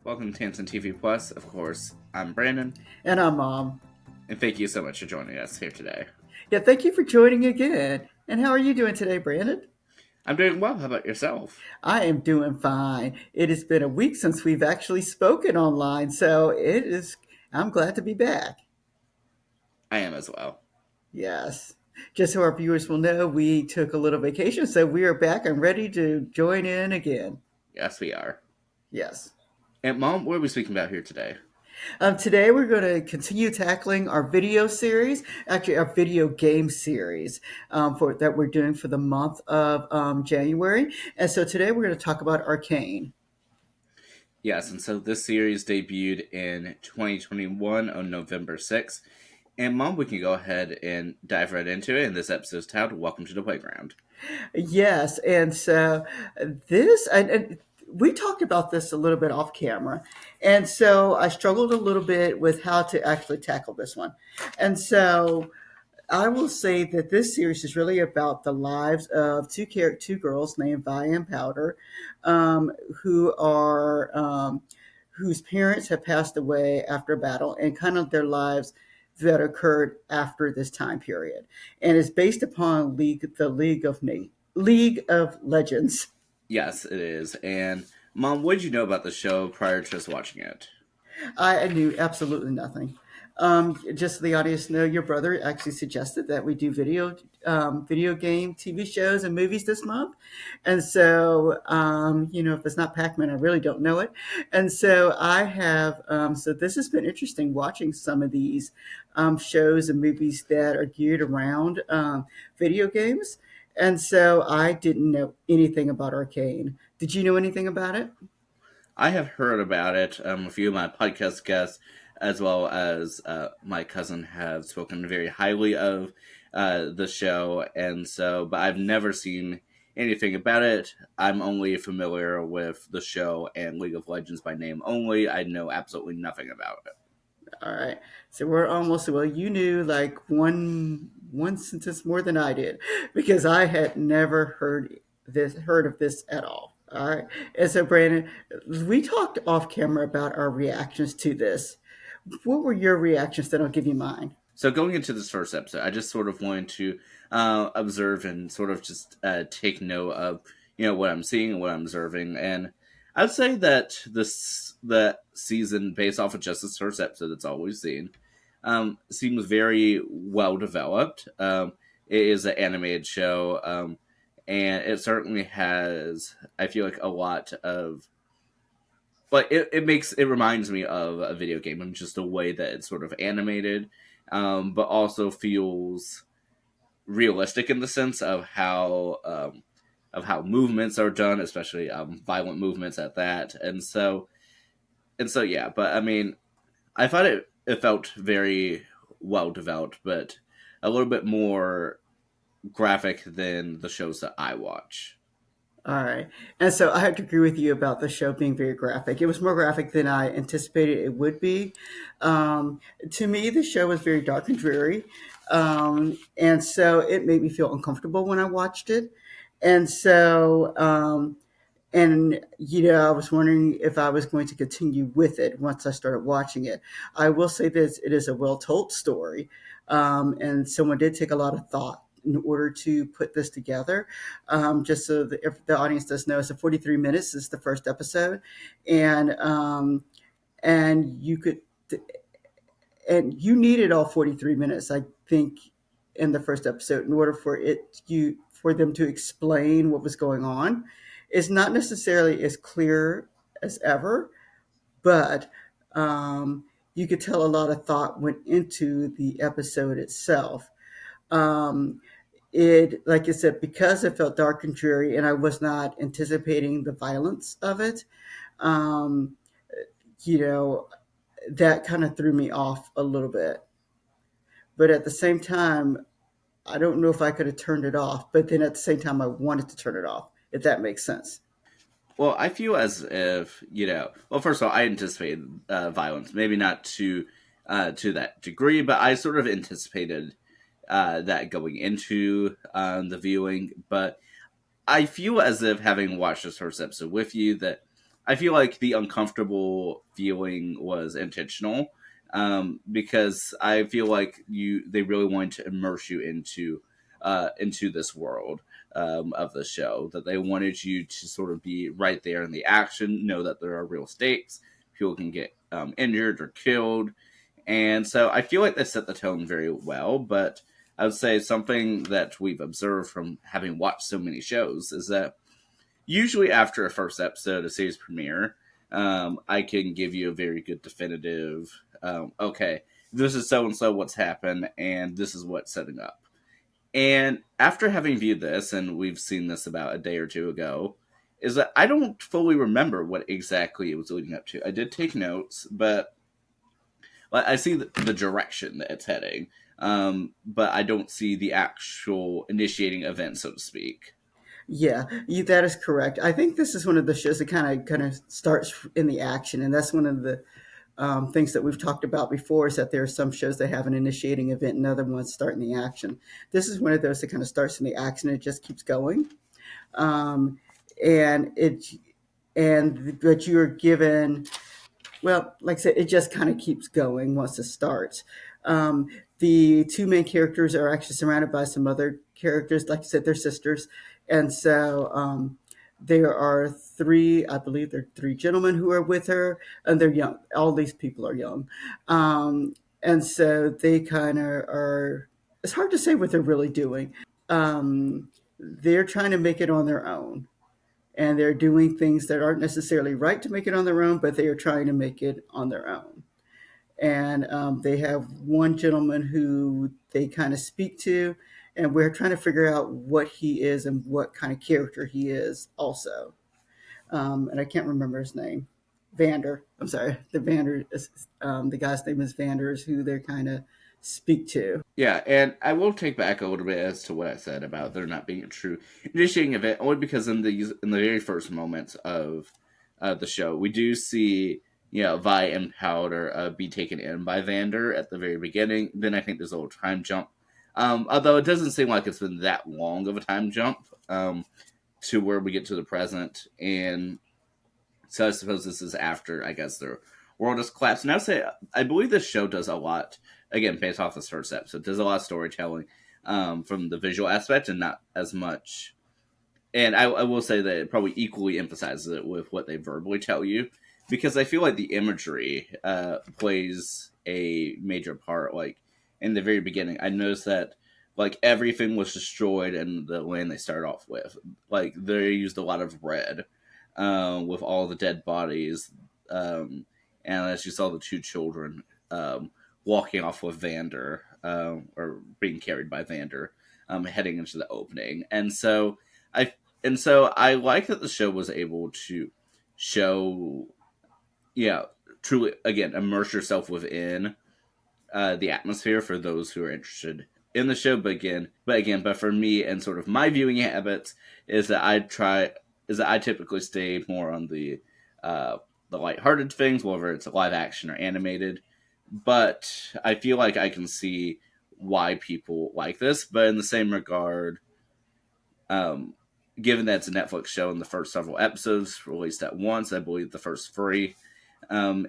Welcome to Tansson TV Plus. Of course, I'm Brandon, And I'm Mom. and thank you so much for joining us here today. Yeah, thank you for joining again. And how are you doing today, Brandon? I'm doing well. How about yourself? I am doing fine. It has been a week since we've actually spoken online, so I'm glad to be back. I am as well. Yes. Just so our viewers will know, we took a little vacation, so we are back and ready to join in again. Yes, we are. Yes. And Mom, what are we speaking about here today? Today we're going to continue tackling our video series, actually our video game series for that we're doing for the month of January. And so today we're going to talk about Arcane. Yes, and so this series debuted in 2021 on November 6th. And Mom, we can go ahead and dive right into it. And this episode is titled Welcome to the Playground. Yes, and so and we talked about this a little bit off camera, and so I struggled a little bit with how to actually tackle this one, and so I will say that this series is really about the lives of two girls named Vi and Powder, um, who are whose parents have passed away after a battle, and kind of their lives that occurred after this time period, and is based upon League of Legends. Yes, it is. And Mom, what did you know about the show prior to us watching it? I knew absolutely nothing. Just so the audience know, your brother actually suggested that we do video game TV shows and movies this month, and so if it's not Pac-Man, I really don't know it. And so I have. So this has been interesting watching some of these shows and movies that are geared around video games. And so I didn't know anything about Arcane. Did you know anything about it? I have heard about it. A few of my podcast guests, as well as my cousin, have spoken very highly of the show, and so, but I've never seen anything about it. I'm only familiar with the show and League of Legends by name only. I know absolutely nothing about it. All right. So we're almost well, you knew like one sentence more than I did because I had never heard of this at all. All right. And so Brandon, we talked off camera about our reactions to this. What were your reactions? Then I'll give you mine. So going into this first episode, I just sort of wanted to observe and sort of just take note of what I'm seeing and what I'm observing, and I'd say that the season, based off of just this first episode, that's all we've seen, seems very well developed. It is an animated show, and it certainly has, I feel like, a lot of. But it reminds me of a video game and just the way that it's sort of animated, but also feels realistic in the sense of how movements are done, especially violent movements at that. And so yeah. But I mean, I thought it felt very well developed, but a little bit more graphic than the shows that I watch. All right. And so I have to agree with you about the show being very graphic. It was more graphic than I anticipated it would be. To me, the show was very dark and dreary. And so it made me feel uncomfortable when I watched it. And so, I was wondering if I was going to continue with it once I started watching it. I will say this it is a well told story. And someone did take a lot of thought in order to put this together. Just so that if the audience does know, it's a 43 minutes. This is the first episode, and and you could and you needed all 43 minutes, I think, in the first episode in order for them to explain what was going on. It's not necessarily as clear as ever, but you could tell a lot of thought went into the episode itself. Um, it, like I said, because it felt dark and dreary, and I was not anticipating the violence of it. Um, you know, that kind of threw me off a little bit. But at the same time, I don't know if I could have turned it off. But then at the same time, I wanted to turn it off, if that makes sense. Well, I feel as if Well, first of all, I anticipated violence, maybe not to that degree, but I sort of anticipated that going into the viewing. But I feel as if, having watched this first episode with you, that I feel like the uncomfortable feeling was intentional, because I feel like they really wanted to immerse you into this world, of the show. That they wanted you to sort of be right there in the action, know that there are real stakes, people can get injured or killed, and so I feel like they set the tone very well. But I would say something that we've observed from having watched so many shows is that usually after a first episode, a series premiere, I can give you a very good definitive, okay, this is so and so what's happened, and this is what's setting up. And after having viewed this, and we've seen this about a day or two ago, is that I don't fully remember what exactly it was leading up to. I did take notes, but I see the direction that it's heading, but I don't see the actual initiating event, so to speak. Yeah, that is correct. I think this is one of the shows that kind of starts in the action, and that's one of the things that we've talked about before. Is that there are some shows that have an initiating event, and other ones start in the action. This is one of those that kind of starts in the action and it just keeps going, um, and it and but you're given, well, like I said, it just kind of keeps going once it starts. Um, the two main characters are actually surrounded by some other characters. Like I said, they're sisters. And so there are three, I believe there are three gentlemen who are with her, and they're young. All these people are young. And so they kind of are, it's hard to say what they're really doing. They're trying to make it on their own, and they're doing things that aren't necessarily right to make it on their own, but they are trying to make it on their own. And they have one gentleman who they kind of speak to, and we're trying to figure out what he is and what kind of character he is, also. And I can't remember his name. Vander. I'm sorry. The guy's name is Vander, is who they're kind of speak to. Yeah, and I will take back a little bit as to what I said about there not being a true initiating event, only because in the very first moments of the show, we do see Vi and Powder be taken in by Vander at the very beginning. Then I think there's a little time jump, although it doesn't seem like it's been that long of a time jump, to where we get to the present, and so I suppose this is after, I guess, their world has collapsed. And I would say, I believe this show does a lot, again, based off this first episode, does a lot of storytelling, from the visual aspect and not as much. And I will say that it probably equally emphasizes it with what they verbally tell you, because I feel like the imagery plays a major part. Like, in the very beginning, I noticed that like everything was destroyed in the land they started off with. Like, they used a lot of red, with all the dead bodies. And as you saw, the two children walking off with Vander, or being carried by Vander, heading into the opening. I and so I like that the show was able to show, yeah, truly, again, immerse yourself within the atmosphere for those who are interested in the show. But for me and sort of my viewing habits is that I typically stay more on the lighthearted things, whether it's live action or animated. But I feel like I can see why people like this. But in the same regard, um, given that it's a Netflix show and the first several episodes released at once, I believe the first three,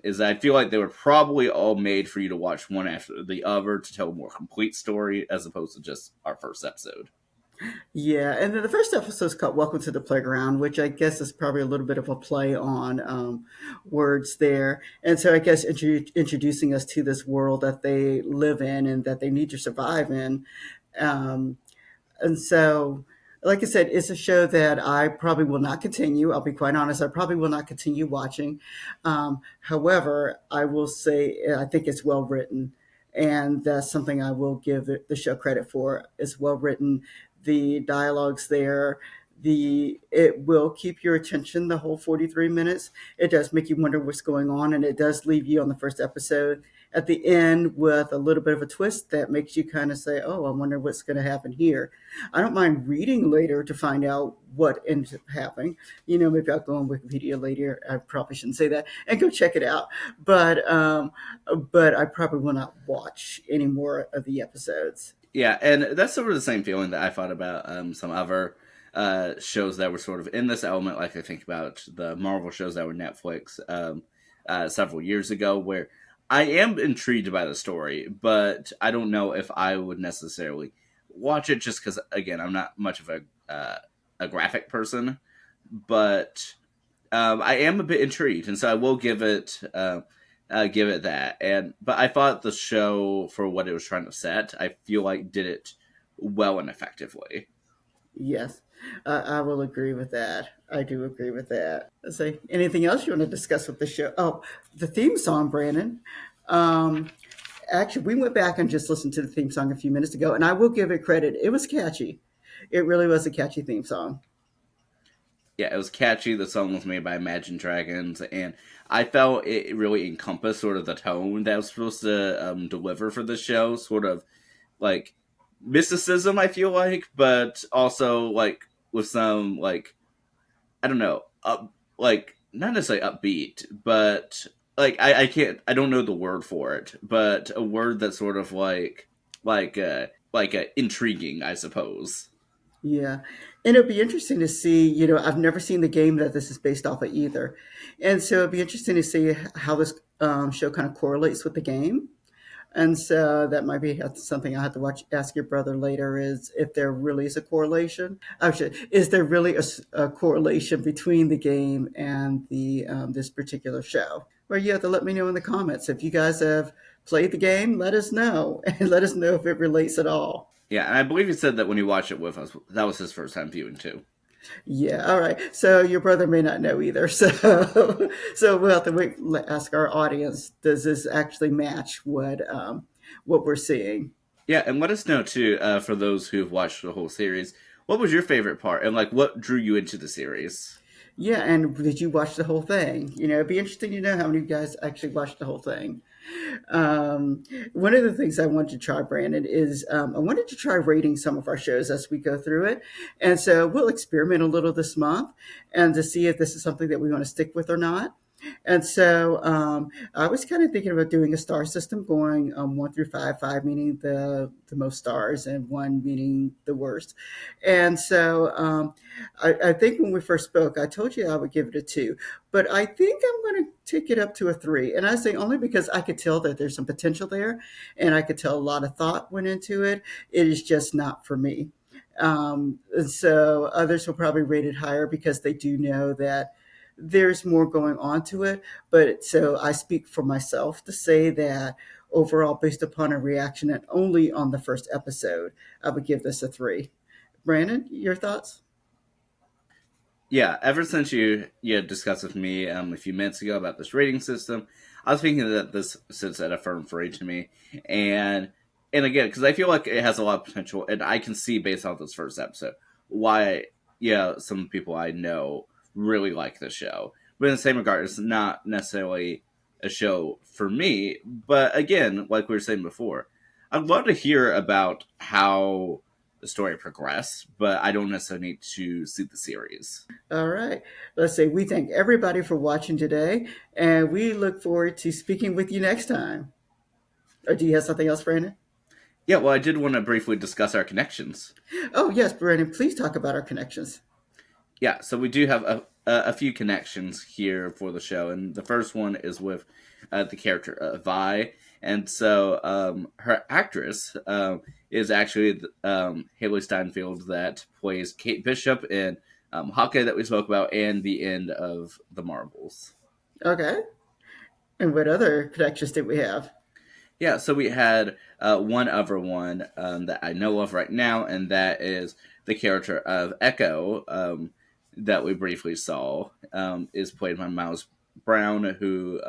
is that I feel like they were probably all made for you to watch one after the other to tell a more complete story as opposed to just our first episode. Yeah, and then the first episode is called "Welcome to the Playground," which I guess is probably a little bit of a play on words there. And so I guess introducing us to this world that they live in and that they need to survive in. Um, and so, like I said, it's a show that I probably will not continue. I'll be quite honest. I probably will not continue watching. However, I will say I think it's well written, and that's something I will give the show credit for. It's well written. The dialogues there. It will keep your attention the whole 43 minutes. It does make you wonder what's going on, and it does leave you on the first episode at the end with a little bit of a twist that makes you kind of say, "Oh, I wonder what's going to happen here." I don't mind reading later to find out what ends up happening. Maybe I'll go on Wikipedia later. I probably shouldn't say that and go check it out. But I probably will not watch any more of the episodes. Yeah, and that's sort of the same feeling that I thought about some other shows that were sort of in this element, like I think about the Marvel shows that were Netflix several years ago, where I am intrigued by the story, but I don't know if I would necessarily watch it just because, again, I'm not much of a graphic person, but I am a bit intrigued, and so I will give it that. And but I thought the show, for what it was trying to set, I feel like did it well and effectively. Yes, I will agree with that. I do agree with that. Let's see. Anything else you want to discuss with the show? Oh, the theme song, Brandon. Um, Actually, we went back and just listened to the theme song a few minutes ago, and I will give it credit. It was catchy. It really was a catchy theme song. Yeah, it was catchy. The song was made by Imagine Dragons, and I felt it really encompassed sort of the tone that I was supposed to deliver for the show. Sort of like mysticism, I feel like, but also like with some like I don't know, like not necessarily upbeat, but I can't, I don't know the word for it, but a word that's sort of intriguing, I suppose. Yeah. And it'll be interesting to see, I've never seen the game that this is based off of either. And so it'll be interesting to see how this show kind of correlates with the game. And so that might be something I have to ask your brother later is if there really is a correlation. Actually, is there really a correlation between the game and the this particular show? Well, you have to let me know in the comments. If you guys have played the game, let us know and let us know if it relates at all. Yeah, and I believe he said that when he watched it with us, that was his first time viewing too. Yeah, all right. So your brother may not know either. So we'll have to wait. Ask our audience: does this actually match what we're seeing? Yeah, and let us know too, for those who've watched the whole series, what was your favorite part, and like what drew you into the series? Yeah, and did you watch the whole thing? It'd be interesting to know how many of you guys actually watched the whole thing. Um, One of the things I wanted to try, Brandon, is I wanted to try rating some of our shows as we go through it. And so we'll experiment a little this month and to see if this is something that we want to stick with or not. And so I was kind of thinking about doing a star system going 1 through 5, 5 meaning the most stars and 1 meaning the worst. And so I think when we first spoke, I told you I would give it a 2, but I think I'm going to take it up to a 3. And I say only because I could tell that there's some potential there and I could tell a lot of thought went into it. It is just not for me. And so others will probably rate it higher because they do know that there's more going on to it. But so I speak for myself to say that overall, based upon a reaction and only on the first episode, I would give this a 3. Brandon, your thoughts? Yeah, ever since you had discussed with me a few minutes ago about this rating system, I was thinking that this sits at a firm 3 to me, and and again because I feel like it has a lot of potential, and I can see based on this first episode why yeah some people I know really like the show. But in the same regard, it's not necessarily a show for me. But again, like we were saying before, I'd love to hear about how the story progress, but I don't necessarily need to see the series. All right. Let's say we thank everybody for watching today, and we look forward to speaking with you next time. Or do you have something else, Brandon? Yeah, well, I did want to briefly discuss our connections. Oh, yes, Brandon, please talk about our connections. Yeah, so we do have a few connections here for the show, and the first one is with the character Vi, and so her actress is actually Haley Steinfeld that plays Kate Bishop in Hawkeye that we spoke about, and the end of the Marvels. Okay. And what other connections did we have? Yeah, so we had one other one that I know of right now, and that is the character of Echo that we briefly saw is played by Miles Brown, who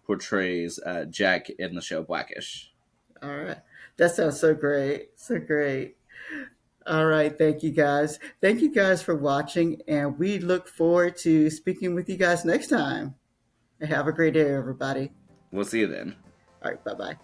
portrays Jack in the show Blackish. All right. That sounds so great. So great. All right. Thank you guys. Thank you guys for watching. And we look forward to speaking with you guys next time. And have a great day, everybody. We'll see you then. All right. Bye bye.